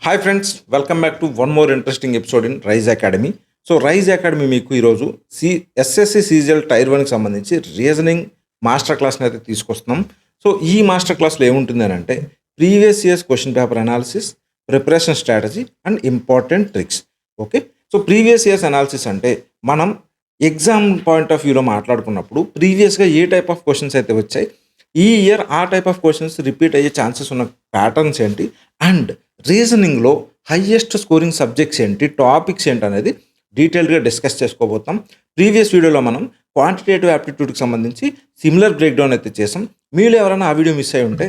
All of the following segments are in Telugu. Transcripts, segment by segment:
Hi friends, welcome back to one more interesting episode in Rise Academy. So Rise Academy మీకు ఈరోజు ఎస్ఎస్సి సీజీఎల్ టైర్ 1కి సంబంధించి రీజనింగ్ మాస్టర్ క్లాస్ని అయితే తీసుకొస్తున్నాం. సో ఈ మాస్టర్ క్లాస్లో ఏముంటుంది అని అంటే previous years question paper analysis, preparation strategy and important tricks. Okay, so previous years analysis అంటే మనం ఎగ్జామ్ పాయింట్ ఆఫ్ వ్యూలో మాట్లాడుకున్నప్పుడు ప్రీవియస్గా ఏ టైప్ ఆఫ్ క్వశ్చన్స్ అయితే వచ్చాయి, ఈ ఇయర్ ఆ టైప్ ఆఫ్ క్వశ్చన్స్ రిపీట్ అయ్యే ఛాన్సెస్ ఉన్న ప్యాటర్న్స్ ఏంటి, అండ్ రీజనింగ్లో హయ్యెస్ట్ స్కోరింగ్ సబ్జెక్ట్స్ ఏంటి, టాపిక్స్ ఏంటి అనేది డీటెయిల్గా డిస్కస్ చేసుకోబోతాం. ప్రీవియస్ వీడియోలో మనం క్వాంటిటేటివ్ యాప్టిట్యూడ్కి సంబంధించి సిమిలర్ బ్రేక్డౌన్ అయితే చేసాం. మీరు ఎవరైనా ఆ వీడియో మిస్ అయి ఉంటే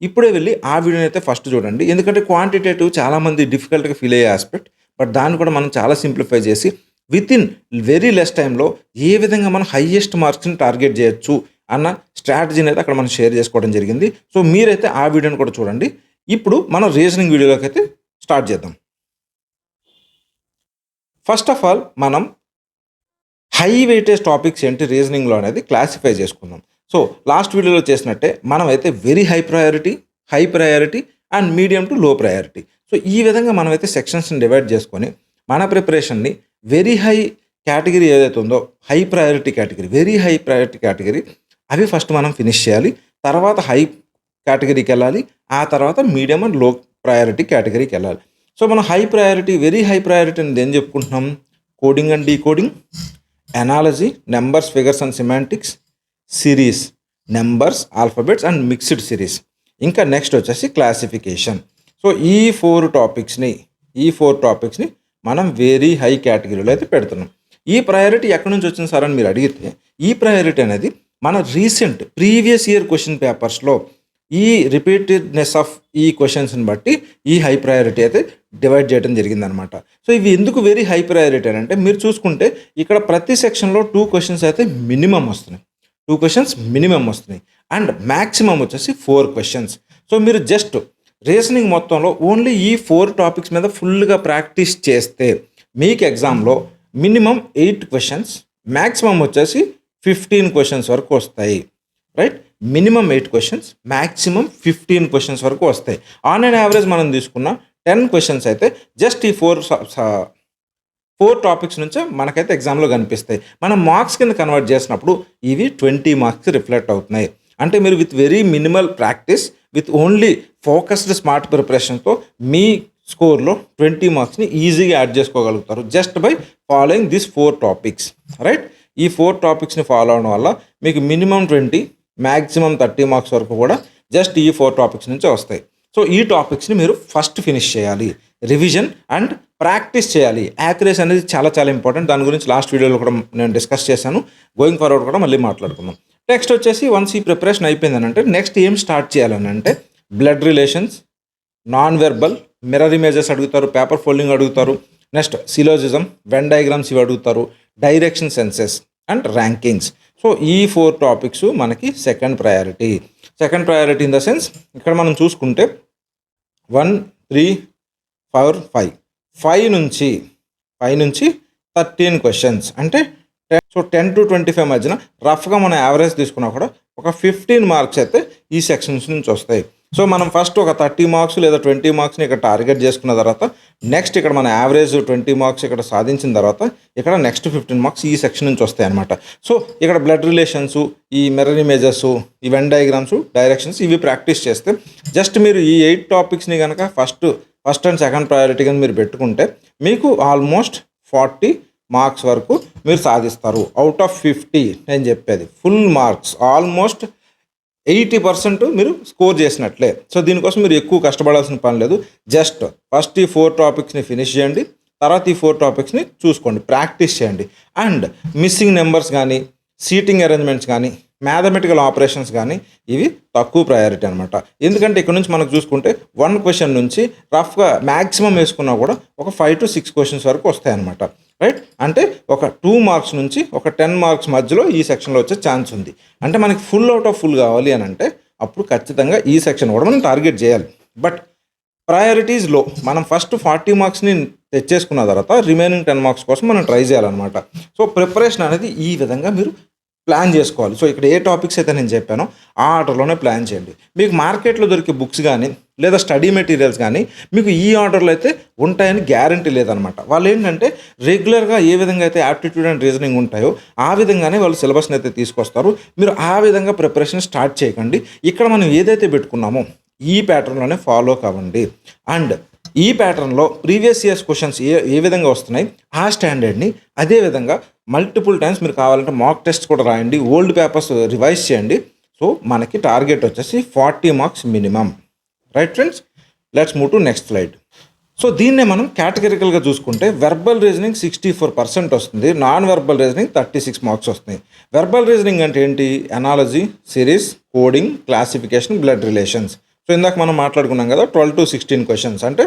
ఇప్పుడే వెళ్ళి ఆ వీడియోని అయితే ఫస్ట్ చూడండి. ఎందుకంటే క్వాంటిటేటివ్ చాలామంది డిఫికల్ట్గా ఫీల్ అయ్యే ఆస్పెక్ట్, బట్ దాన్ని కూడా మనం చాలా సింప్లిఫై చేసి విత్ ఇన్ వెరీ లెస్ టైంలో ఏ విధంగా మనం హయ్యెస్ట్ మార్క్స్ని టార్గెట్ చేయొచ్చు అన్న స్ట్రాటజీని అయితే అక్కడ మనం షేర్ చేసుకోవడం జరిగింది. సో మీరైతే ఆ వీడియోని కూడా చూడండి. ఇప్పుడు మనం రీజనింగ్ వీడియోలోకి అయితే స్టార్ట్ చేద్దాం. ఫస్ట్ ఆఫ్ ఆల్ మనం హై వెయిటేజ్ టాపిక్స్ ఏంటి రీజనింగ్లో అనేది క్లాసిఫై చేసుకుందాం. సో లాస్ట్ వీడియోలో చేసినట్టే మనం అయితే very high priority and medium to low priority. So ఈ విధంగా మనమైతే సెక్షన్స్ని డివైడ్ చేసుకొని మన ప్రిపరేషన్ని వెరీ హై కేటగిరీ ఏదైతే ఉందో హై ప్రయారిటీ కేటగిరీ అవి ఫస్ట్ మనం ఫినిష్ చేయాలి. తర్వాత హై కేటగిరీకి వెళ్ళాలి, ఆ తర్వాత మీడియం అండ్ లో ప్రయారిటీ కేటగిరీకి వెళ్ళాలి. సో మనం వెరీ హై ప్రయారిటీ అనేది ఏం చెప్పుకుంటున్నాం? Coding and decoding, analogy, numbers, figures and semantics, series, numbers, alphabets and mixed series. ఇంకా నెక్స్ట్ వచ్చేసి క్లాసిఫికేషన్. సో ఈ ఫోర్ టాపిక్స్ని మనం వెరీ హై కేటగిరీలో అయితే పెడుతున్నాం. ఈ ప్రయారిటీ ఎక్కడి నుంచి వచ్చింది సార్ అని మీరు అడిగితే, ఈ ప్రయారిటీ అనేది మన రీసెంట్ ప్రీవియస్ ఇయర్ క్వశ్చన్ పేపర్స్లో ఈ రిపీటెడ్నెస్ ఆఫ్ ఈ క్వశ్చన్స్ని బట్టి ఈ హై ప్రయారిటీ అయితే డివైడ్ చేయడం జరిగిందనమాట. సో ఇవి ఎందుకు వెరీ హై ప్రయారిటీ అని అంటే, మీరు చూసుకుంటే ఇక్కడ ప్రతి సెక్షన్లో 2 క్వశ్చన్స్ అయితే మినిమం వస్తున్నాయి అండ్ మ్యాక్సిమం వచ్చేసి 4 క్వశ్చన్స్. సో మీరు జస్ట్ రీజనింగ్ మొత్తంలో ఓన్లీ ఈ 4 టాపిక్స్ మీద ఫుల్గా ప్రాక్టీస్ చేస్తే మీకు ఎగ్జామ్లో మినిమం 8 క్వశ్చన్స్, మ్యాక్సిమం వచ్చేసి 15 క్వశ్చన్స్ వరకు వస్తాయి. Right, minimum 8 questions, maximum 15 questions వరకు వస్తాయి. ఆన్ అండ్ యావరేజ్ మనం తీసుకున్న 10 క్వశ్చన్స్ అయితే జస్ట్ ఈ 4 టాపిక్స్ నుంచే మనకైతే ఎగ్జామ్లో కనిపిస్తాయి. మనం మార్క్స్ కింద కన్వర్ట్ చేసినప్పుడు ఇవి 20 మార్క్స్ రిఫ్లెక్ట్ అవుతున్నాయి. అంటే మీరు with very minimal practice, with only focused smart ప్రిపరేషన్తో మీ స్కోర్లో 20 మార్క్స్ని ఈజీగా యాడ్ చేసుకోగలుగుతారు just by following this 4 topics. Right, ఈ 4 టాపిక్స్ని ఫాలో అవడం వల్ల మీకు మినిమం 20, మ్యాక్సిమం 30 మార్క్స్ వరకు కూడా జస్ట్ ఈ 4 టాపిక్స్ నుంచి వస్తాయి. సో ఈ టాపిక్స్ని మీరు ఫస్ట్ ఫినిష్ చేయాలి, రివిజన్ అండ్ ప్రాక్టీస్ చేయాలి. యాక్యురసీ అనేది చాలా చాలా ఇంపార్టెంట్. దాని గురించి లాస్ట్ వీడియోలో కూడా నేను డిస్కస్ చేశాను. గోయింగ్ ఫార్వర్డ్ కూడా మళ్ళీ మాట్లాడుకుందాం. నెక్స్ట్ వచ్చేసి వన్స్ ఈ ప్రిపరేషన్ అయిపోయిందని అంటే నెక్స్ట్ ఏం స్టార్ట్ చేయాలని అంటే blood relations, non verbal, mirror images అడుగుతారు, పేపర్ ఫోల్డింగ్ అడుగుతారు, నెక్స్ట్ సిలోజిజం, వెన్ డయాగ్రామ్స్ ఇవి అడుగుతారు, direction senses and rankings. So ఈ 4 టాపిక్స్ మనకి second priority in the sense ఇక్కడ మనం చూసుకుంటే 1, 3, 4, 5 నుంచి 13 క్వశ్చన్స్ అంటే 10 to 25 మధ్యన రఫ్గా మనం యావరేజ్ తీసుకున్నా కూడా ఒక 15 మార్క్స్ అయితే ఈ సెక్షన్స్ నుంచి వస్తాయి. సో మనం ఫస్ట్ ఒక 30 మార్క్స్ లేదా 20 మార్క్స్ని ఇక్కడ టార్గెట్ చేసుకున్న తర్వాత నెక్స్ట్ ఇక్కడ మన యావరేజ్ 20 మార్క్స్ ఇక్కడ సాధించిన తర్వాత ఇక్కడ నెక్స్ట్ 15 మార్క్స్ ఈ సెక్షన్ నుంచి వస్తాయి అనమాట. సో ఇక్కడ బ్లడ్ రిలేషన్స్, ఈ మిర్రర్ ఇమేజెస్, ఈ వెన్ డయాగ్రామ్స్, డైరెక్షన్స్ ఇవి ప్రాక్టీస్ చేస్తే జస్ట్ మీరు ఈ 8 టాపిక్స్ని కనుక ఫస్ట్ అండ్ సెకండ్ ప్రయారిటీ కానీ మీరు పెట్టుకుంటే మీకు ఆల్మోస్ట్ 40 మార్క్స్ వరకు మీరు సాధిస్తారు. అవుట్ ఆఫ్ 50 నేను చెప్పేది ఫుల్ మార్క్స్ ఆల్మోస్ట్ 80% మీరు స్కోర్ చేసినట్లే. సో దీనికోసం మీరు ఎక్కువ కష్టపడాల్సిన పని లేదు. జస్ట్ ఫస్ట్ ఈ 4 టాపిక్స్ని ఫినిష్ చేయండి, తర్వాత ఈ 4 టాపిక్స్ని చూసుకోండి, ప్రాక్టీస్ చేయండి. అండ్ మిస్సింగ్ నెంబర్స్ కానీ, సీటింగ్ అరేంజ్మెంట్స్ కానీ, మ్యాథమెటికల్ ఆపరేషన్స్ కానీ ఇవి తక్కువ ప్రయారిటీ అనమాట. ఎందుకంటే ఇక్కడ నుంచి మనకు చూసుకుంటే 1 క్వశ్చన్ నుంచి రఫ్గా మ్యాక్సిమం వేసుకున్నా కూడా ఒక 5 to 6 క్వశ్చన్స్ వరకు వస్తాయి అనమాట. రైట్, అంటే ఒక 2 మార్క్స్ నుంచి ఒక 10 మార్క్స్ మధ్యలో ఈ సెక్షన్లో వచ్చే ఛాన్స్ ఉంది. అంటే మనకి ఫుల్ అవుట్ ఆఫ్ ఫుల్ కావాలి అని అంటే అప్పుడు ఖచ్చితంగా ఈ సెక్షన్ కూడా మనం టార్గెట్ చేయాలి. బట్ ప్రయారిటీస్లో మనం ఫస్ట్ 40 మార్క్స్ని తెచ్చేసుకున్న తర్వాత రిమైనింగ్ 10 మార్క్స్ కోసం మనం ట్రై చేయాలన్నమాట. సో ప్రిపరేషన్ అనేది ఈ విధంగా మీరు ప్లాన్ చేసుకోవాలి. సో ఇక్కడ ఏ టాపిక్స్ అయితే నేను చెప్పానో ఆ ఆర్డర్లోనే ప్లాన్ చేయండి. మీకు మార్కెట్లో దొరికే బుక్స్ కానీ లేదా స్టడీ మెటీరియల్స్ కానీ మీకు ఈ ఆర్డర్లో అయితే ఉంటాయని గ్యారంటీ లేదనమాట. వాళ్ళు ఏంటంటే రెగ్యులర్గా ఏ విధంగా అయితే యాప్టిట్యూడ్ అండ్ రీజనింగ్ ఉంటాయో ఆ విధంగానే వాళ్ళు సిలబస్ని అయితే తీసుకొస్తారు. మీరు ఆ విధంగా ప్రిపరేషన్ స్టార్ట్ చేయకండి. ఇక్కడ మనం ఏదైతే పెట్టుకున్నామో ఈ ప్యాటర్న్లోనే ఫాలో కావండి. అండ్ ఈ ప్యాటర్న్లో ప్రీవియస్ ఇయర్స్ క్వశ్చన్స్ ఏ విధంగా వస్తున్నాయి ఆ స్టాండర్డ్ని అదే విధంగా మల్టిపుల్ టైమ్స్ మీరు కావాలంటే మాక్ టెస్ట్ కూడా రాయండి, ఓల్డ్ పేపర్స్ రివైజ్ చేయండి. సో మనకి టార్గెట్ వచ్చేసి 40 marks minimum. Right friends, let's move to next slide. So దీన్నే మనం కేటగిరికల్గా చూసుకుంటే వెర్బల్ రీజనింగ్ 64% వస్తుంది, నాన్ వెర్బల్ రీజనింగ్ 36 మార్క్స్ వస్తున్నాయి. వెర్బల్ రీజనింగ్ అంటే ఏంటి? Analogy, series, coding, classification, blood relations. So ఇందాక మనం మాట్లాడుకున్నాం కదా 12 to 16 క్వశ్చన్స్, అంటే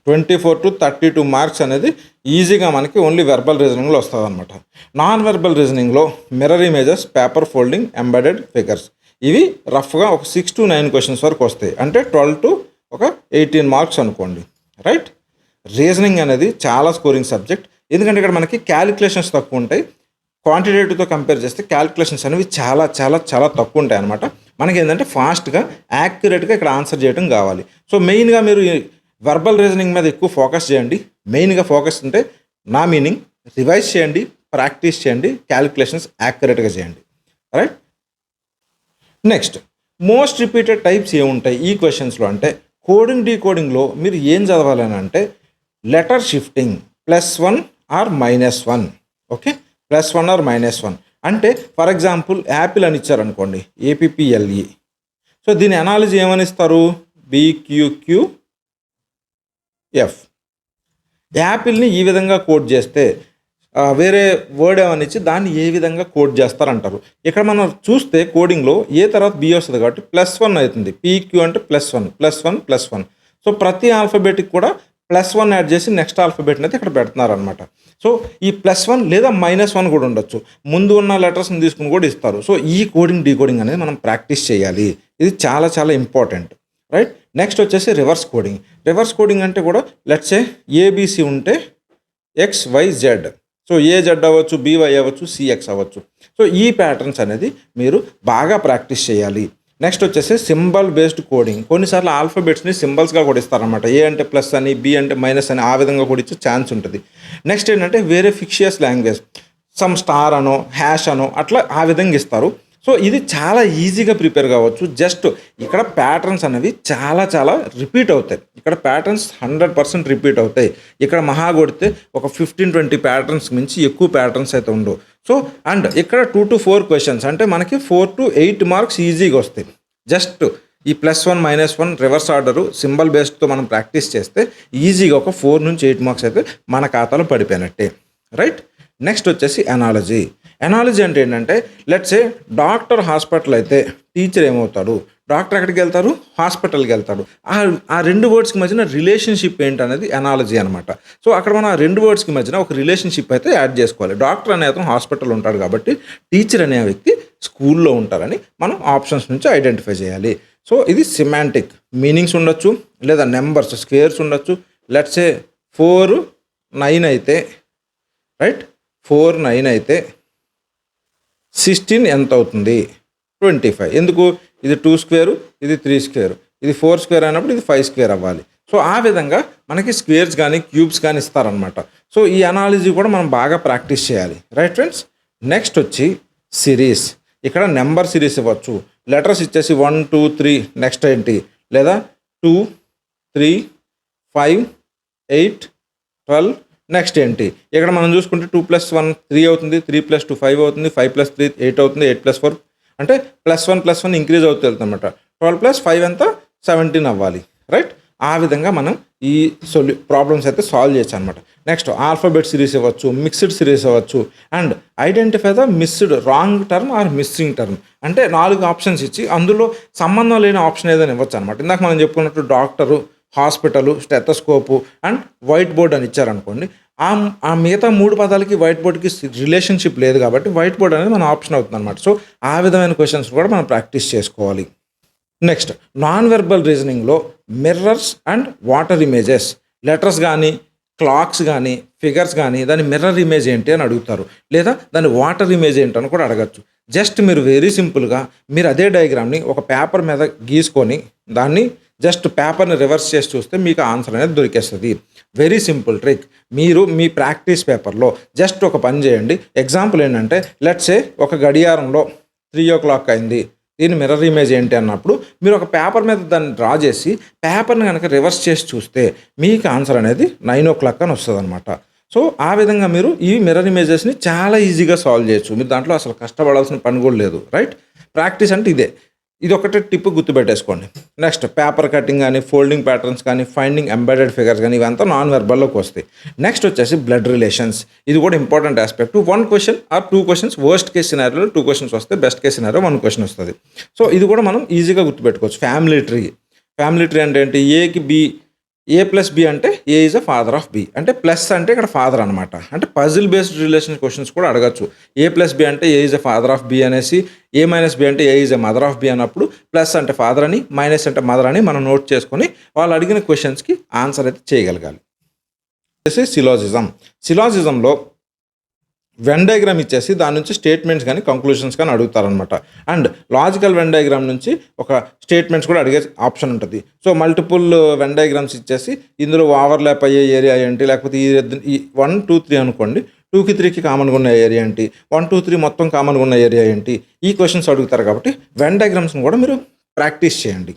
24 to 32 మార్క్స్ అనేది ఈజీగా మనకి ఓన్లీ వెర్బల్ రీజనింగ్లో వస్తుంది అనమాట. నాన్ వెర్బల్ రీజనింగ్లో mirror images, paper folding, embedded figures, ఇవి రఫ్గా ఒక 6 to 9 క్వశ్చన్స్ వరకు వస్తాయి, అంటే 12 to 18 మార్క్స్ అనుకోండి. రైట్, రీజనింగ్ అనేది చాలా స్కోరింగ్ సబ్జెక్ట్, ఎందుకంటే ఇక్కడ మనకి క్యాలిక్యులేషన్స్ తక్కువ ఉంటాయి. క్వాంటిటేటివ్తో కంపేర్ చేస్తే క్యాలిక్యులేషన్స్ అనేవి చాలా చాలా చాలా తక్కువ ఉంటాయి అనమాట. మనకి ఏంటంటే ఫాస్ట్గా యాక్యురేట్గా ఇక్కడ ఆన్సర్ చేయడం కావాలి. సో మెయిన్గా మీరు వెర్బల్ రీజనింగ్ మీద ఎక్కువ ఫోకస్ చేయండి. మెయిన్గా ఫోకస్ అంటే నా మీనింగ్ రివైజ్ చేయండి, ప్రాక్టీస్ చేయండి, క్యాలిక్యులేషన్స్ యాక్యురేట్గా చేయండి. Right, next most repeated types ఏముంటాయి ఈ క్వశ్చన్స్లో అంటే కోడింగ్ డీకోడింగ్లో మీరు ఏం చదవాలని అంటే letter shifting +1 or -1. Okay, +1 or -1 అంటే ఫర్ ఎగ్జాంపుల్ యాపిల్ అని ఇచ్చారనుకోండి, APPLE. సో దీని అనాలజీ ఏమని ఇస్తారు? BQQF. యాపిల్ని ఈ విధంగా కోడ్ చేస్తే వేరే వర్డ్ ఏమని ఇచ్చి దాన్ని ఏ విధంగా కోడ్ చేస్తారంటారు. ఇక్కడ మనం చూస్తే కోడింగ్లో ఏ తర్వాత B వస్తుంది కాబట్టి +1 అవుతుంది. PQ అంటే +1 +1 +1. సో ప్రతి ఆల్ఫాబెట్కి కూడా +1 యాడ్ చేసి నెక్స్ట్ ఆల్ఫాబెట్ని అయితే ఇక్కడ పెడుతున్నారనమాట. సో ఈ +1 లేదా -1 కూడా ఉండొచ్చు, ముందు ఉన్న లెటర్స్ని తీసుకుని కూడా ఇస్తారు. సో ఈ కోడింగ్ డీకోడింగ్ అనేది మనం ప్రాక్టీస్ చేయాలి, ఇది చాలా చాలా ఇంపార్టెంట్. రైట్, నెక్స్ట్ వచ్చేసి రివర్స్ కోడింగ్. రివర్స్ కోడింగ్ అంటే కూడా లెట్స్ సే ABC ఉంటే XYZ, సో AZ అవ్వచ్చు, BY అవ్వచ్చు, CX అవ్వచ్చు. సో ఈ ప్యాటర్న్స్ అనేది మీరు బాగా ప్రాక్టీస్ చేయాలి. నెక్స్ట్ వచ్చేసి సింబల్ బేస్డ్ కోడింగ్. కొన్నిసార్లు ఆల్ఫాబెట్స్ని సింబల్స్గా కూడా ఇస్తారనమాట, A అంటే ప్లస్ అని, B అంటే మైనస్ అని, ఆ విధంగా కూడా ఇచ్చే ఛాన్స్ ఉంటుంది. నెక్స్ట్ ఏంటంటే వేరే ఫిక్షియస్ లాంగ్వేజ్, సమ్ స్టార్ అనో హ్యాష్ అనో అట్లా ఆ విధంగా ఇస్తారు. సో ఇది చాలా ఈజీగా ప్రిపేర్ కావచ్చు. జస్ట్ ఇక్కడ ప్యాటర్న్స్ అనేవి చాలా చాలా రిపీట్ అవుతాయి. ఇక్కడ ప్యాటర్న్స్ 100% రిపీట్ అవుతాయి. ఇక్కడ మహా కొడితే ఒక 15-20 ప్యాటర్న్స్ మించి ఎక్కువ ప్యాటర్న్స్ అయితే ఉండవు. సో అండ్ ఇక్కడ 2 to 4 క్వశ్చన్స్, అంటే మనకి 4 to 8 మార్క్స్ ఈజీగా వస్తాయి. జస్ట్ ఈ +1 -1 రివర్స్ ఆర్డరు సింబల్ బేస్డ్తో మనం ప్రాక్టీస్ చేస్తే ఈజీగా ఒక 4 నుంచి 8 మార్క్స్ అయితే మన ఖాతాలో పడిపోయినట్టే. రైట్, నెక్స్ట్ వచ్చేసి అనాలజీ. అనాలజీ అంటే ఏంటంటే లెట్స్ సే డాక్టర్ హాస్పిటల్ అయితే టీచర్ ఏమవుతాడు? డాక్టర్ ఎక్కడికి వెళ్తారు? హాస్పిటల్కి వెళ్తాడు. ఆ రెండు వర్డ్స్కి మధ్యన రిలేషన్షిప్ ఏంటనేది అనాలజీ అనమాట. సో అక్కడ మనం ఆ రెండు వర్డ్స్కి మధ్యన ఒక రిలేషన్షిప్ అయితే యాడ్ చేసుకోవాలి. డాక్టర్ అనే అతను హాస్పిటల్ ఉంటాడు కాబట్టి టీచర్ అనే వ్యక్తి స్కూల్లో ఉంటారని మనం ఆప్షన్స్ నుంచి ఐడెంటిఫై చేయాలి. సో ఇది సిమాంటిక్ మీనింగ్స్ ఉండొచ్చు, లేదా నెంబర్స్ స్క్వేర్స్ ఉండొచ్చు. లెట్స్ సే 4 9 అయితే, రైట్, 4 9 అయితే 16 ఎంత అవుతుంది? 25. ఎందుకు? ఇది 2 స్క్వేరు, ఇది 3 స్క్వేరు, ఇది 4 స్క్వేర్ అయినప్పుడు ఇది 5 స్క్వేర్ అవ్వాలి. సో ఆ విధంగా మనకి స్క్వేర్స్ కానీ క్యూబ్స్ కానీ ఇస్తారనమాట. సో ఈ అనాలజీ కూడా మనం బాగా ప్రాక్టీస్ చేయాలి. రైట్ ఫ్రెండ్స్, నెక్స్ట్ వచ్చి సిరీస్. ఇక్కడ నెంబర్ సిరీస్ ఇవ్వచ్చు, లెటర్స్ ఇచ్చేసి 1 2 3 నెక్స్ట్ ఏంటి, లేదా 2 3 5 8 12 నెక్స్ట్ ఏంటి. ఇక్కడ మనం చూసుకుంటే 2 + 1 3 అవుతుంది, 3 + 2 5 అవుతుంది, 5 + 3 8 అవుతుంది, 8 + 4 అంటే +1 ఇంక్రీజ్ అవుతుంది అనమాట. 12 + 5 ఎంత? 17 అవ్వాలి. రైట్, ఆ విధంగా మనం ఈ ప్రాబ్లమ్స్ అయితే సాల్వ్ చేయొచ్చు అనమాట. నెక్స్ట్ ఆల్ఫాబెట్ సిరీస్ ఇవ్వచ్చు, మిక్స్డ్ సిరీస్ ఇవ్వచ్చు, and identify the missed wrong term are missing term. అంటే 4 ఆప్షన్స్ ఇచ్చి అందులో సంబంధం లేని ఆప్షన్ ఏదైనా ఇవ్వచ్చు అనమాట. ఇందాక మనం చెప్పుకున్నట్టు doctor, hospital, stethoscope and white board అని ఇచ్చారనుకోండి, ఆ మిగతా 3 పదాలకి వైట్ బోర్డ్కి రిలేషన్షిప్ లేదు కాబట్టి వైట్ బోర్డ్ అనేది మన ఆప్షన్ అవుతుంది అనమాట. సో ఆ విధమైన క్వశ్చన్స్ కూడా మనం ప్రాక్టీస్ చేసుకోవాలి. నెక్స్ట్ నాన్ వెర్బల్ రీజనింగ్లో mirrors and water images, letters కానీ క్లాక్స్ కానీ ఫిగర్స్ కానీ దాని మిర్రర్ ఇమేజ్ ఏంటి అని అడుగుతారు, లేదా దాని వాటర్ ఇమేజ్ ఏంటి అని కూడా అడగచ్చు. జస్ట్ మీరు వెరీ సింపుల్గా మీరు అదే డయాగ్రామ్ని ఒక పేపర్ మీద గీసుకొని దాన్ని జస్ట్ పేపర్ని రివర్స్ చేసి చూస్తే మీకు ఆన్సర్ అనేది దొరికేస్తుంది. Very simple trick. మీరు మీ ప్రాక్టీస్ పేపర్లో జస్ట్ ఒక పని చేయండి. ఎగ్జాంపుల్ ఏంటంటే లెట్స్ సే ఒక గడియారంలో 3 o'clock అయింది, దీని మిర్రర్ ఇమేజ్ ఏంటి అన్నప్పుడు మీరు ఒక పేపర్ మీద దాన్ని డ్రా చేసి పేపర్ని కనుక రివర్స్ చేసి చూస్తే మీకు ఆన్సర్ అనేది 9 o'clock అని వస్తుంది అనమాట. సో ఆ విధంగా మీరు ఈ మిర్రర్ ఇమేజెస్ని చాలా ఈజీగా సాల్వ్ చేయొచ్చు. మీరు దాంట్లో అసలు కష్టపడాల్సిన పని కూడా లేదు, రైట్? ప్రాక్టీస్ అంటే ఇదే. ఇది ఒకటే టిప్ గుర్తుపెట్టేసుకోండి. నెక్స్ట్ పేపర్ కటింగ్ కానీ, ఫోల్డింగ్ ప్యాటర్న్స్ కానీ, ఫైండింగ్ ఎంబెడెడ్ ఫిగర్స్ కానీ, ఇవంతా నాన్ వెర్బల్లోకి వస్తాయి. నెక్స్ట్ వచ్చేసి బ్లడ్ రిలేషన్స్. ఇది కూడా important aspect. 1 question or 2 questions, worst case సినారియోలో 2 questions వస్తాయి, బెస్ట్ కేస్ సినారియో 1 question వస్తుంది. సో ఇది కూడా మనం ఈజీగా గుర్తుపెట్టుకోవచ్చు. Family tree. ఫ్యామిలీ ట్రీ అంటే ఏంటి? ఏకి బి, ఏ ప్లస్ బి అంటే A is a father of B, అంటే ప్లస్ అంటే ఇక్కడ ఫాదర్ అనమాట. అంటే పజిల్ బేస్డ్ రిలేషన్ క్వశ్చన్స్ కూడా అడగచ్చు. ఏ ప్లస్ బి అంటే A is a father of B అనేసి, ఏ మైనస్ బి అంటే A is a mother of B అన్నప్పుడు ప్లస్ అంటే ఫాదర్ అని, మైనస్ అంటే మదర్ అని మనం నోట్ చేసుకొని వాళ్ళు అడిగిన క్వశ్చన్స్కి ఆన్సర్ అయితే చేయగలగాలి. సిలాజిజం. సిలాజిజంలో వెన్ డయాగ్రామ్ ఇచ్చేసి దాని నుంచి స్టేట్మెంట్స్ కానీ కంక్లూషన్స్ కానీ అడుగుతారనమాట. అండ్ లాజికల్ వెన్ డయాగ్రామ్ నుంచి ఒక స్టేట్మెంట్స్ కూడా అడిగే ఆప్షన్ ఉంటుంది. సో మల్టిపుల్ వెన్ డయాగ్రామ్స్ ఇచ్చేసి ఇందులో ఓవర్లాప్ అయ్యే ఏరియా ఏంటి, లేకపోతే ఈ 1, 2, 3 అనుకోండి, 2కి 3కి కామన్గా ఉన్న ఏరియా ఏంటి, 1, 2, 3 మొత్తం కామన్గా ఉన్న ఏరియా ఏంటి, ఈ క్వశ్చన్స్ అడుగుతారు. కాబట్టి వెన్ డయాగ్రామ్స్ని కూడా మీరు ప్రాక్టీస్ చేయండి.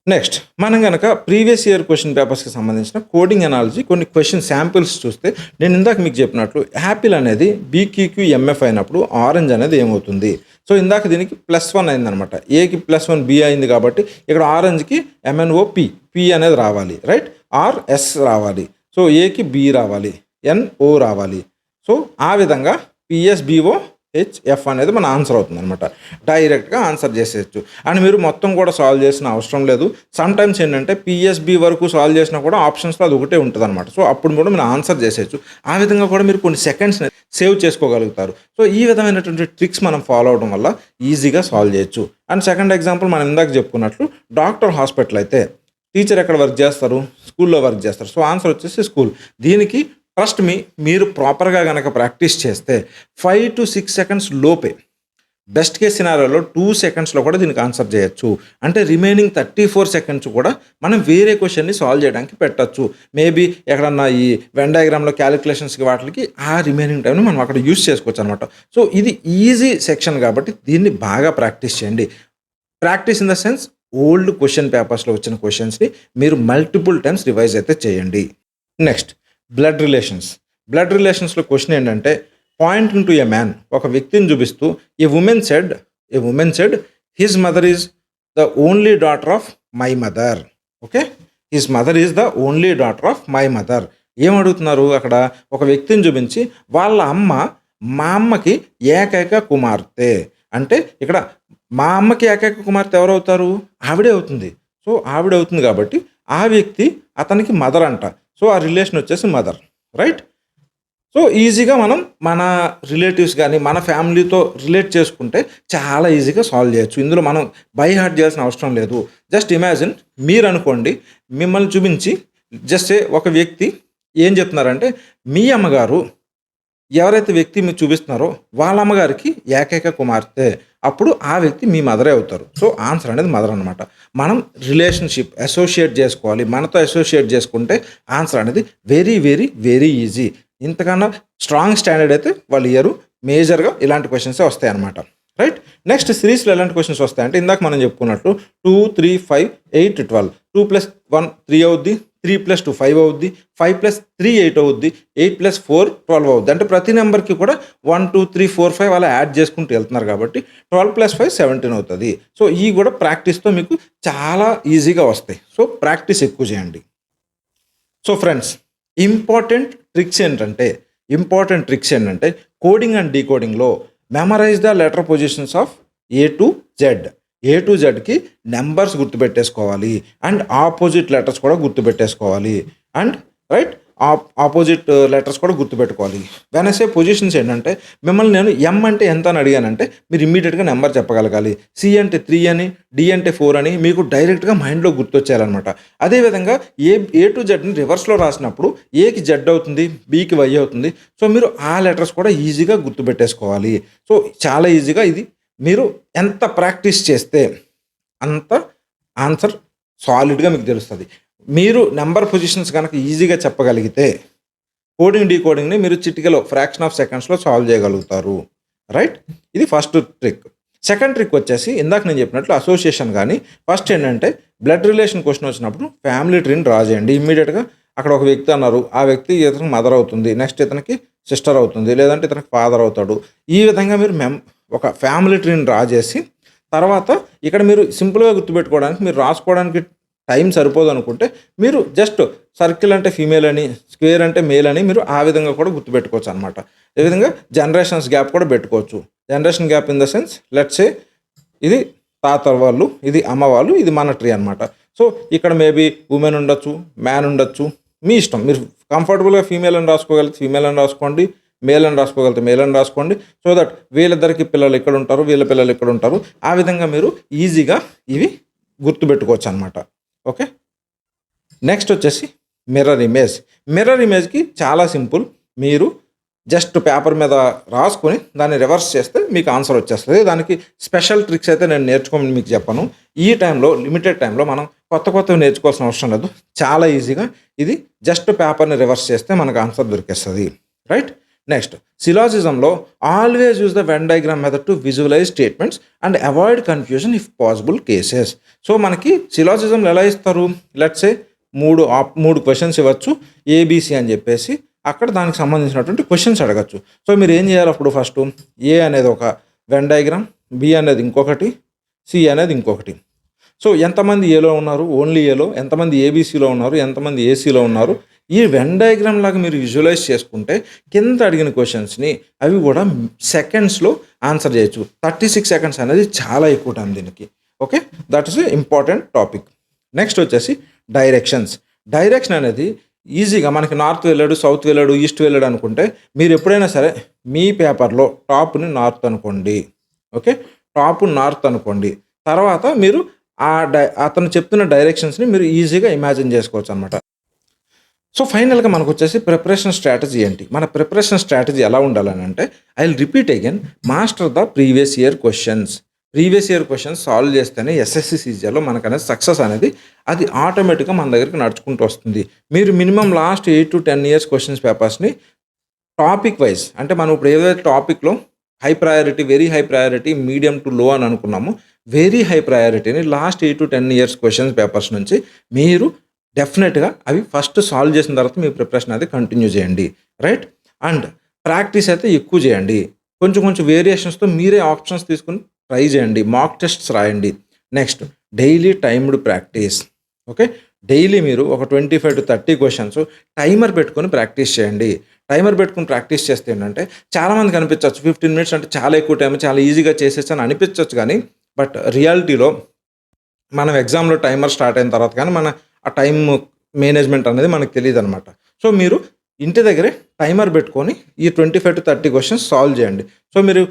నెక్స్ట్ మనం కనుక ప్రీవియస్ ఇయర్ క్వశ్చన్ పేపర్స్కి సంబంధించిన కోడింగ్ అనాలజీ కొన్ని క్వశ్చన్ శాంపిల్స్ చూస్తే, నేను ఇందాక మీకు చెప్పినట్లు యాపిల్ అనేది BQQMF అయినప్పుడు ఆరెంజ్ అనేది ఏమవుతుంది? సో ఇందాక దీనికి +1 అయిందనమాట. ఏకి +1 బి అయింది కాబట్టి ఇక్కడ ఆరెంజ్కి MNOP పి అనేది రావాలి, రైట్? RS రావాలి. సో ఏకి బి రావాలి, NO రావాలి. సో ఆ విధంగా PSBOHF అనేది మన ఆన్సర్ అవుతుంది అనమాట. డైరెక్ట్గా ఆన్సర్ చేసేయచ్చు. అండ్ మీరు మొత్తం కూడా సాల్వ్ చేసిన అవసరం లేదు. సమ్ టైమ్స్ ఏంటంటే PSB వరకు సాల్వ్ చేసినా కూడా ఆప్షన్స్లో అది ఒకటే ఉంటుంది అనమాట. సో అప్పుడు కూడా మీరు ఆన్సర్ చేసేయచ్చు. ఆ విధంగా కూడా మీరు కొన్ని సెకండ్స్ని సేవ్ చేసుకోగలుగుతారు. సో ఈ విధమైనటువంటి ట్రిక్స్ మనం ఫాలో అవడం వల్ల ఈజీగా సాల్వ్ చేయొచ్చు. అండ్ సెకండ్ ఎగ్జాంపుల్ మనం ఇందాక చెప్పుకున్నట్లు డాక్టర్ హాస్పిటల్ అయితే టీచర్ ఎక్కడ వర్క్ చేస్తారు? స్కూల్లో వర్క్ చేస్తారు. సో ఆన్సర్ వచ్చేసి స్కూల్. దీనికి ట్రస్ట్ మీరు ప్రాపర్గా కనుక ప్రాక్టీస్ చేస్తే 5 to 6 seconds లోపే, బెస్ట్ కేస్ సినారియోలో 2 secondsలో కూడా దీనికి ఆన్సర్ చేయొచ్చు. అంటే రిమైనింగ్ 34 seconds కూడా మనం వేరే క్వశ్చన్ని సాల్వ్ చేయడానికి పెట్టచ్చు. మేబీ ఎక్కడన్నా ఈ వెన్ డయాగ్రామ్లో క్యాలిక్యులేషన్స్కి వాటికి ఆ రిమైనింగ్ టైంని మనం అక్కడ యూస్ చేసుకోవచ్చు అనమాట. సో ఇది ఈజీ సెక్షన్ కాబట్టి దీన్ని బాగా ప్రాక్టీస్ చేయండి. Practice in the sense old question పేపర్స్లో వచ్చిన క్వశ్చన్స్ని మీరు మల్టిపుల్ టైమ్స్ రివైజ్ అయితే చేయండి. Next blood relations. బ్లడ్ రిలేషన్స్లో క్వశ్చన్ ఏంటంటే పాయింటింగ్ టు ఎ మ్యాన్, ఒక వ్యక్తిని చూపిస్తూ a woman said his mother is the only daughter of my mother. Okay, his mother is the only daughter of my mother. ఏమడుగుతున్నారు అక్కడ? ఒక వ్యక్తిని చూపించి వాళ్ళ అమ్మ మా అమ్మకి ఏకైక కుమార్తె అంటే, ఇక్కడ మా అమ్మకి ఏకైక కుమార్తె ఎవరవుతారు? ఆవిడే అవుతుంది. సో ఆవిడ అవుతుంది కాబట్టి ఆ వ్యక్తి అతనికి మదర్ అంట. సో ఆ రిలేషన్ వచ్చేసి మదర్, రైట్? సో ఈజీగా మనం మన రిలేటివ్స్ కానీ మన ఫ్యామిలీతో రిలేట్ చేసుకుంటే చాలా ఈజీగా సాల్వ్ చేయొచ్చు. ఇందులో మనం బై హార్ట్ చేయాల్సిన అవసరం లేదు. జస్ట్ ఇమాజిన్, మీరు అనుకోండి మిమ్మల్ని చూపించి జస్ట్ ఒక వ్యక్తి ఏం చెప్తున్నారంటే, మీ అమ్మగారు ఎవరైతే వ్యక్తి మీరు చూపిస్తున్నారో వాళ్ళ అమ్మగారికి ఏకైక కుమార్తె, అప్పుడు ఆ వ్యక్తి మీ మదరే అవుతారు. సో ఆన్సర్ అనేది మదర్ అనమాట. మనం రిలేషన్షిప్ అసోసియేట్ చేసుకోవాలి. మనతో అసోసియేట్ చేసుకుంటే ఆన్సర్ అనేది వెరీ వెరీ వెరీ ఈజీ. ఇంతకన్నా స్ట్రాంగ్ స్టాండర్డ్ అయితే వాళ్ళు ఇయ్యరు. మేజర్గా ఇలాంటి క్వశ్చన్సే వస్తాయి అనమాట, రైట్? నెక్స్ట్ సిరీస్లో ఎలాంటి క్వశ్చన్స్ వస్తాయంటే, ఇందాక మనం చెప్పుకున్నట్లు 2, 3, 5, 8, 12, 2 + 1 3 అవుద్ది, 3 + 2 5 అవుద్ది, 5 + 3 8 అవుద్ది, 8 + 4 12 అవుద్ది. అంటే ప్రతి నెంబర్కి కూడా 1, 2, 3, 4, 5 అలా యాడ్ చేసుకుంటూ వెళ్తున్నారు కాబట్టి 12 + 5 17 అవుతుంది. సో ఈ కూడా ప్రాక్టీస్తో మీకు చాలా ఈజీగా వస్తాయి. సో ప్రాక్టీస్ ఎక్కువ చేయండి. సో ఫ్రెండ్స్, ఇంపార్టెంట్ ట్రిక్స్ ఏంటంటే కోడింగ్ అండ్ డీకోడింగ్లో memorize the letter positions of A to Z. A to Zకి నెంబర్స్ గుర్తుపెట్టేసుకోవాలి అండ్ ఆపోజిట్ లెటర్స్ కూడా గుర్తుపెట్టేసుకోవాలి. అండ్ రైట్, ఆపోజిట్ లెటర్స్ కూడా గుర్తుపెట్టుకోవాలి. వెనసే పొజిషన్స్ ఏంటంటే, మిమ్మల్ని నేను M అంటే ఎంత అని అడిగానంటే మీరు ఇమ్మీడియట్గా నెంబర్ చెప్పగలగాలి. C అంటే 3 అని, D అంటే 4 అని మీకు డైరెక్ట్గా మైండ్లో గుర్తొచ్చేయాలన్నమాట. అదేవిధంగా ఏ టు జెడ్ని రివర్స్లో రాసినప్పుడు ఏకి Z అవుతుంది, Bకి Y అవుతుంది. సో మీరు ఆ లెటర్స్ కూడా ఈజీగా గుర్తుపెట్టేసుకోవాలి. సో చాలా ఈజీగా ఇది మీరు ఎంత ప్రాక్టీస్ చేస్తే అంత ఆన్సర్ సాలిడ్గా మీకు తెలుస్తుంది. మీరు నెంబర్ పొజిషన్స్ కనుక ఈజీగా చెప్పగలిగితే కోడింగ్ డీకోడింగ్ని మీరు చిటికలో ఫ్రాక్షన్ ఆఫ్ సెకండ్స్లో సాల్వ్ చేయగలుగుతారు. రైట్, ఇది ఫస్ట్ ట్రిక్. సెకండ్ ట్రిక్ వచ్చేసి ఇందాక నేను చెప్పినట్లు అసోసియేషన్. కానీ ఫస్ట్ ఏంటంటే బ్లడ్ రిలేషన్ క్వశ్చన్ వచ్చినప్పుడు ఫ్యామిలీ ట్రీని డ్రా చేయండి. ఇమ్మీడియట్గా అక్కడ ఒక వ్యక్తి అన్నారు, ఆ వ్యక్తి ఇతనికి మదర్ అవుతుంది, నెక్స్ట్ ఇతనికి సిస్టర్ అవుతుంది, లేదంటే ఇతనికి ఫాదర్ అవుతాడు. ఈ విధంగా మీరు ఒక ఫ్యామిలీ ట్రీని డ్రా చేసి తర్వాత ఇక్కడ మీరు సింపుల్గా గుర్తుపెట్టుకోవడానికి, మీరు రాసుకోవడానికి టైం సరిపోదు అనుకుంటే మీరు జస్ట్ సర్కిల్ అంటే ఫీమేల్ అని, స్క్వేర్ అంటే మేల్ అని మీరు ఆ విధంగా కూడా గుర్తుపెట్టుకోవచ్చు అనమాట. ఈ విధంగా జనరేషన్స్ గ్యాప్ కూడా పెట్టుకోవచ్చు. Generation gap in the sense let's say ఇది తాత వాళ్ళు, ఇది అమ్మ వాళ్ళు, ఇది మన ట్రీ అనమాట. సో ఇక్కడ మేబీ ఉమెన్ ఉండొచ్చు, మ్యాన్ ఉండొచ్చు, మీ ఇష్టం. మీరు కంఫర్టబుల్గా ఫీమేల్ అని రాసుకోగలిగితే ఫీమేల్ అని రాసుకోండి, మేల్ అని రాసుకోగలిగితే మేల్ అని రాసుకోండి. సో దట్ వీళ్ళిద్దరికి పిల్లలు ఇక్కడ ఉంటారు, వీళ్ళ పిల్లలు ఇక్కడ ఉంటారు. ఆ విధంగా మీరు ఈజీగా ఇవి గుర్తుపెట్టుకోవచ్చు అనమాట. ఓకే, నెక్స్ట్ వచ్చేసి మిర్రర్ ఇమేజ్. మిర్రర్ ఇమేజ్కి చాలా సింపుల్. మీరు జస్ట్ పేపర్ మీద రాసుకొని దాన్ని రివర్స్ చేస్తే మీకు ఆన్సర్ వచ్చేస్తుంది. దానికి స్పెషల్ ట్రిక్స్ అయితే నేను నేర్చుకోమని మీకు చెప్పను. ఈ టైంలో, లిమిటెడ్ టైంలో మనం కొత్తవి నేర్చుకోవాల్సిన అవసరం లేదు. చాలా ఈజీగా ఇది జస్ట్ పేపర్ని రివర్స్ చేస్తే మనకు ఆన్సర్ దొరికేస్తుంది. రైట్, నెక్స్ట్ సిలాజిజంలో always use the venn diagram method to visualize statements and avoid confusion if possible cases. So మనకి సిలాజిజంలో ఎలా ఇస్తారు, లెట్స్ సే మూడు క్వశ్చన్స్ ఇవ్వచ్చు, ఏబిసి అని చెప్పేసి. అక్కడ దానికి సంబంధించినటువంటి క్వశ్చన్స్ అడగచ్చు. సో మీరు ఏం చేయాలి అప్పుడు, ఫస్ట్ ఏ అనేది ఒక వెన్ డయాగ్రామ్, బి అనేది ఇంకొకటి, సి అనేది ఇంకొకటి. సో ఎంతమంది ఏలో ఉన్నారు, ఓన్లీ ఏలో, ఎంతమంది ఏబీసీలో ఉన్నారు, ఎంతమంది ఏసీలో ఉన్నారు, ఈ వెన్ డయాగ్రామ్ లాగా మీరు విజువలైజ్ చేసుకుంటే కింద అడిగిన క్వశ్చన్స్ని అవి కూడా సెకండ్స్లో ఆన్సర్ చేయొచ్చు. 36 సెకండ్స్ అనేది చాలా ఎక్కువ టైం దీనికి. Okay, that is important topic. Next వచ్చేసి డైరెక్షన్స్. డైరెక్షన్ అనేది ఈజీగా మనకి నార్త్ వెళ్ళాడు, సౌత్ వెళ్ళాడు, ఈస్ట్ వెళ్ళాడు అనుకుంటే మీరు ఎప్పుడైనా సరే మీ పేపర్లో టాప్ని నార్త్ అనుకోండి. ఓకే, టాప్ నార్త్ అనుకోండి. తర్వాత మీరు అతను చెప్తున్న డైరెక్షన్స్ని మీరు ఈజీగా ఇమాజిన్ చేసుకోవచ్చు అనమాట. సో ఫైనల్గా మనకు వచ్చేసి ప్రిపరేషన్ స్ట్రాటజీ ఏంటి, మన ప్రిపరేషన్ స్ట్రాటజీ ఎలా ఉండాలని అంటే, I will repeat again, master the previous year questions. Previous year questions solve చేస్తేనే ఎస్ఎస్సి సీజీలో మనకు అనేది సక్సెస్ అనేది అది ఆటోమేటిక్గా మన దగ్గరికి నడుచుకుంటూ వస్తుంది. మీరు minimum last 8 to 10 years questions పేపర్స్ని టాపిక్ వైజ్, అంటే మనం ఇప్పుడు ఏదైతే టాపిక్లో high priority, very high priority, medium to low అని అనుకున్నాము, వెరీ హై ప్రయారిటీని last 8 to 10 years questions papers నుంచి మీరు డెఫినెట్గా అవి ఫస్ట్ సాల్వ్ చేసిన తర్వాత మీ ప్రిపరేషన్ అయితే కంటిన్యూ చేయండి. రైట్, అండ్ ప్రాక్టీస్ అయితే ఎక్కువ చేయండి. కొంచెం వేరియేషన్స్తో మీరే ఆప్షన్స్ తీసుకుని ట్రై చేయండి. మాక్ టెస్ట్స్ రాయండి. Next daily timed practice. Okay, daily మీరు ఒక 25 to 30 క్వశ్చన్స్ టైమర్ పెట్టుకొని ప్రాక్టీస్ చేయండి. టైమర్ పెట్టుకుని ప్రాక్టీస్ చేస్తే ఏంటంటే చాలామందికి అనిపించవచ్చు 15 minutes అంటే చాలా ఎక్కువ టైం, చాలా ఈజీగా చేసేసి అని అనిపించవచ్చు. కానీ బట్ రియాలిటీలో మనం ఎగ్జామ్లో టైమర్ స్టార్ట్ అయిన తర్వాత కానీ మన ఆ టైం మేనేజ్మెంట్ అనేది మనకు తెలియదు అనమాట. సో మీరు ఇంటి దగ్గరే టైమర్ పెట్టుకొని ఈ 25 to 30 క్వశ్చన్స్ సాల్వ్ చేయండి. సో మీరు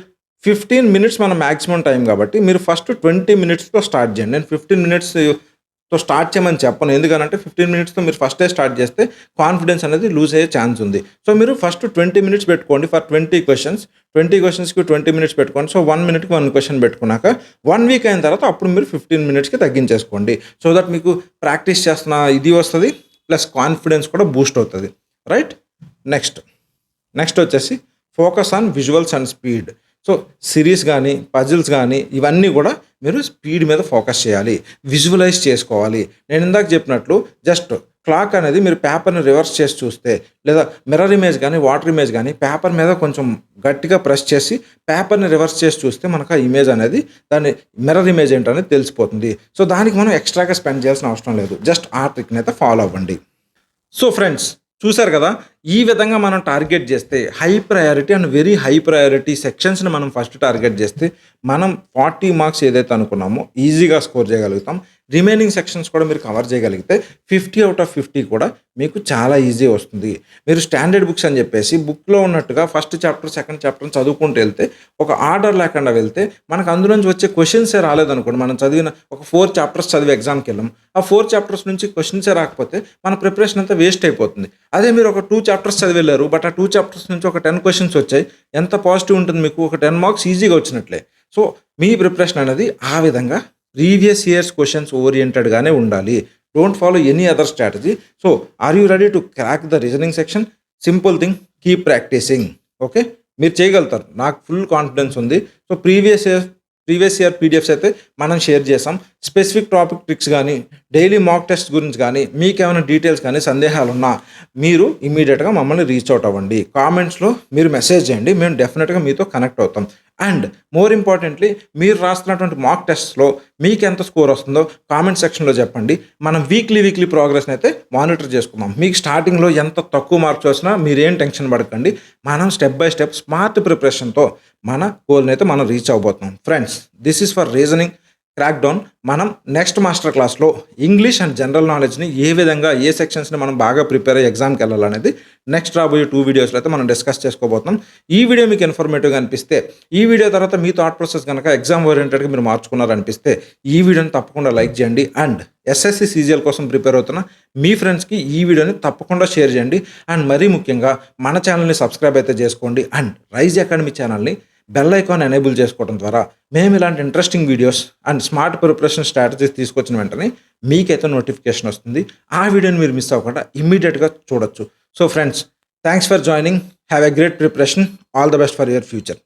15 minutes మన మ్యాక్సిమం టైం కాబట్టి మీరు ఫస్ట్ 20 minutesతో స్టార్ట్ చేయండి. నేను 15 minutesతో స్టార్ట్ చేయమని చెప్పను, ఎందుకంటే 15 minutesతో మీరు ఫస్టే స్టార్ట్ చేస్తే కాన్ఫిడెన్స్ అనేది లూజ్ అయ్యే ఛాన్స్ ఉంది. సో మీరు ఫస్ట్ 20 minutes పెట్టుకోండి ఫర్ 20 questions. 20 questionsకి 20 minutes పెట్టుకోండి. సో 1 minuteకి 1 question పెట్టుకున్నాక 1 week అయిన తర్వాత అప్పుడు మీరు 15 minutesకి తగ్గించేసుకోండి. సో దట్ మీకు ప్రాక్టీస్ చేస్తున్న ఇది వస్తుంది, ప్లస్ కాన్ఫిడెన్స్ కూడా బూస్ట్ అవుతుంది. రైట్, నెక్స్ట్ వచ్చేసి focus on visuals and speed. So series కానీ, పజిల్స్ కానీ ఇవన్నీ కూడా మీరు స్పీడ్ మీద ఫోకస్ చేయాలి, విజువలైజ్ చేసుకోవాలి. నేను ఇందాక చెప్పినట్లు జస్ట్ క్లాక్ అనేది మీరు పేపర్ని రివర్స్ చేసి చూస్తే, లేదా మిర్రర్ ఇమేజ్ కానీ, వాటర్ ఇమేజ్ కానీ పేపర్ మీద కొంచెం గట్టిగా ప్రెస్ చేసి పేపర్ని రివర్స్ చేసి చూస్తే మనకు ఆ ఇమేజ్ అనేది, దాని మిర్రర్ ఇమేజ్ ఏంటనేది తెలిసిపోతుంది. సో దానికి మనం ఎక్స్ట్రాగా స్పెండ్ చేయాల్సిన అవసరం లేదు. జస్ట్ ఆ ట్రిక్ని అయితే ఫాలో అవ్వండి. సో ఫ్రెండ్స్, చూసారు కదా, ఈ విధంగా మనం టార్గెట్ చేస్తే high priority and very high priority సెక్షన్స్ని మనం ఫస్ట్ టార్గెట్ చేస్తే మనం 40 marks ఏదైతే అనుకున్నామో ఈజీగా స్కోర్ చేయగలుగుతాం. రిమైనింగ్ సెక్షన్స్ కూడా మీరు కవర్ చేయగలిగితే 50 out of 50 కూడా మీకు చాలా ఈజీ వస్తుంది. మీరు స్టాండర్డ్ బుక్స్ అని చెప్పేసి బుక్లో ఉన్నట్టుగా ఫస్ట్ చాప్టర్, సెకండ్ చాప్టర్ చదువుకుంటూ వెళ్తే, ఒక ఆర్డర్ లేకుండా వెళ్తే మనకు అందులోంచి వచ్చే క్వశ్చన్సే రాలేదనుకోండి, మనం చదివిన ఒక 4 chapters చదివి ఎగ్జామ్కి వెళ్ళాం, ఆ 4 chapters నుంచి క్వశ్చన్సే రాకపోతే మన ప్రిపరేషన్ అంతా వేస్ట్ అయిపోతుంది. అదే మీరు ఒక 2 chapters చదివి వెళ్ళారు, బట్ ఆ 2 chapters నుంచి ఒక 10 questions వచ్చాయి, ఎంత పాజిటివ్ ఉంటుంది మీకు, ఒక 10 marks ఈజీగా వచ్చినట్లే. సో మీ ప్రిపరేషన్ అనేది ఆ విధంగా ప్రీవియస్ ఇయర్స్ క్వశ్చన్స్ ఓరియంటెడ్గానే ఉండాలి. Don't follow any other strategy. So are you ready to crack the reasoning section? Simple thing, keep practising. Okay, మీరు చేయగలుగుతారు, నాకు ఫుల్ కాన్ఫిడెన్స్ ఉంది. సో ప్రీవియస్ ఇయర్ పీడిఎఫ్స్ అయితే మనం షేర్ చేసాం. స్పెసిఫిక్ టాపిక్ ట్రిక్స్ కానీ డైలీ మాక్ టెస్ట్ గురించి కానీ మీకు ఏమైనా డీటెయిల్స్ కానీ సందేహాలు ఉన్నా మీరు ఇమీడియట్గా మమ్మల్ని రీచ్ అవుట్ అవ్వండి. కామెంట్స్లో మీరు మెసేజ్ చేయండి, మేము డెఫినెట్గా మీతో కనెక్ట్ అవుతాం. అండ్ మోర్ ఇంపార్టెంట్లీ, మీరు రాస్తున్నటువంటి మాక్ టెస్ట్స్లో మీకు ఎంత స్కోర్ వస్తుందో కామెంట్ సెక్షన్లో చెప్పండి. మనం వీక్లీ ప్రోగ్రెస్ని అయితే మానిటర్ చేసుకుందాం. మీకు స్టార్టింగ్లో ఎంత తక్కువ మార్క్స్ వచ్చినా మీరేం టెన్షన్ పడకండి. మనం స్టెప్ బై స్టెప్ స్మార్ట్ ప్రిపరేషన్తో మన గోల్ని అయితే మనం రీచ్ అవబోతున్నాం. Friends, this is for reasoning crack down. మనం నెక్స్ట్ మాస్టర్ క్లాస్లో ఇంగ్లీష్ అండ్ జనరల్ నాలెడ్జ్ని ఏ విధంగా, ఏ సెక్షన్స్ని మనం బాగా ప్రిపేర్ అయ్యి ఎగ్జామ్కి వెళ్ళాలనేది నెక్స్ట్ రాబోయే 2 వీడియోస్లో అయితే మనం డిస్కస్ చేసుకోబోతున్నాం. ఈ వీడియో మీకు ఇన్ఫర్మేటివ్గా అనిపిస్తే, ఈ వీడియో తర్వాత మీ థాట్ ప్రాసెస్ కనుక ఎగ్జామ్ ఓరియంటెడ్గా మీరు మార్చుకున్నారనిపిస్తే ఈ వీడియోని తప్పకుండా లైక్ చేయండి. అండ్ ఎస్ఎస్సి సీజీఎల్ కోసం ప్రిపేర్ అవుతున్న మీ ఫ్రెండ్స్కి ఈ వీడియోని తప్పకుండా షేర్ చేయండి. అండ్ మరీ ముఖ్యంగా మన ఛానల్ని సబ్స్క్రైబ్ అయితే చేసుకోండి. అండ్ రైజ్ అకాడమీ ఛానల్ని బెల్ ఐకాన్ ఎనేబుల్ చేసుకోవడం ద్వారా మేము ఇలాంటి interesting videos and smart preparation strategies తీసుకొచ్చిన వెంటనే మీకైతే నోటిఫికేషన్ వస్తుంది. ఆ వీడియోని మీరు మిస్ అవ్వకుండా ఇమ్మీడియట్గా చూడొచ్చు. So friends, thanks for joining. Have a great preparation. All the best for your future.